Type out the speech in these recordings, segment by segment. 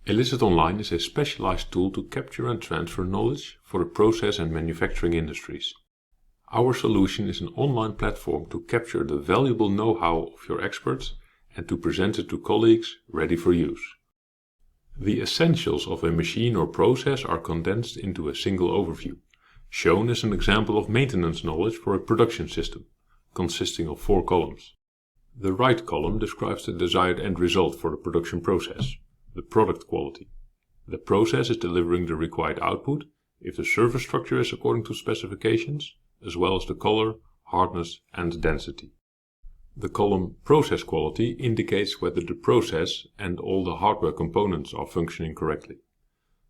Elicit Online is a specialized tool to capture and transfer knowledge for the process and manufacturing industries. Our solution is an online platform to capture the valuable know-how of your experts and to present it to colleagues ready for use. The essentials of a machine or process are condensed into a single overview, shown as an example of maintenance knowledge for a production system, consisting of 4 columns. The right column describes the desired end result for the production process, the product quality. The process is delivering the required output if the surface structure is according to specifications, as well as the color, hardness and density. The column process quality indicates whether the process and all the hardware components are functioning correctly.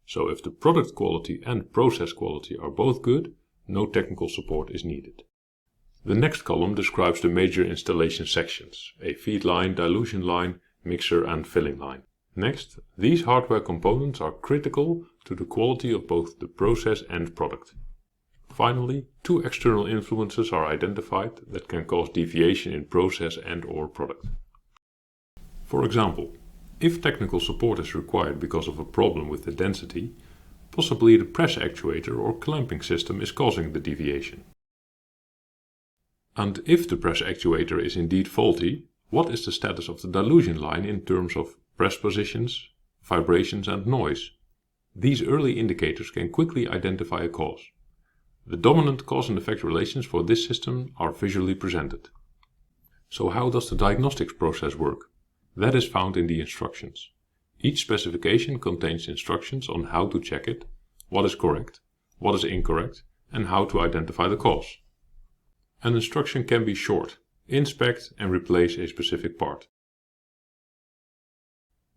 So if the product quality and process quality are both good, no technical support is needed. The next column describes the major installation sections, a feed line, dilution line, mixer and filling line. Next, these hardware components are critical to the quality of both the process and product. Finally, 2 external influences are identified that can cause deviation in process and/or product. For example, if technical support is required because of a problem with the density, possibly the press actuator or clamping system is causing the deviation. And if the press actuator is indeed faulty, what is the status of the dilution line in terms of press positions, vibrations and noise? These early indicators can quickly identify a cause. The dominant cause and effect relations for this system are visually presented. So how does the diagnostics process work? That is found in the instructions. Each specification contains instructions on how to check it, what is correct, what is incorrect, and how to identify the cause. An instruction can be short: inspect and replace a specific part.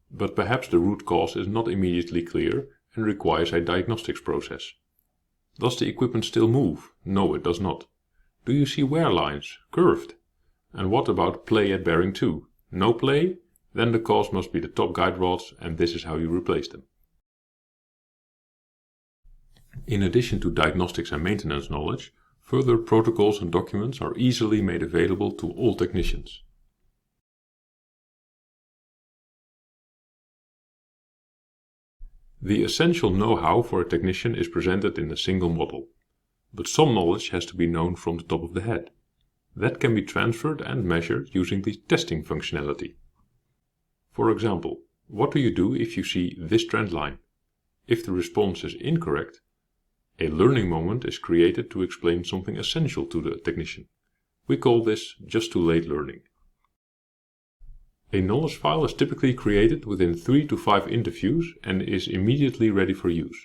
But perhaps the root cause is not immediately clear and requires a diagnostics process. Does the equipment still move? No, it does not. Do you see wear lines, curved? And what about play at bearing 2? No play? Then the cause must be the top guide rods, and this is how you replace them. In addition to diagnostics and maintenance knowledge, further protocols and documents are easily made available to all technicians. The essential know-how for a technician is presented in a single model, but some knowledge has to be known from the top of the head. That can be transferred and measured using the testing functionality. For example, what do you do if you see this trend line? If the response is incorrect, a learning moment is created to explain something essential to the technician. We call this just too late learning. A knowledge file is typically created within 3 to 5 interviews and is immediately ready for use.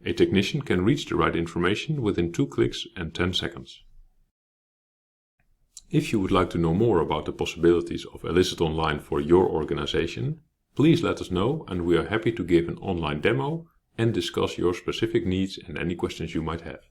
A technician can reach the right information within 2 clicks and 10 seconds. If you would like to know more about the possibilities of Elicit Online for your organization, please let us know and we are happy to give an online demo and discuss your specific needs and any questions you might have.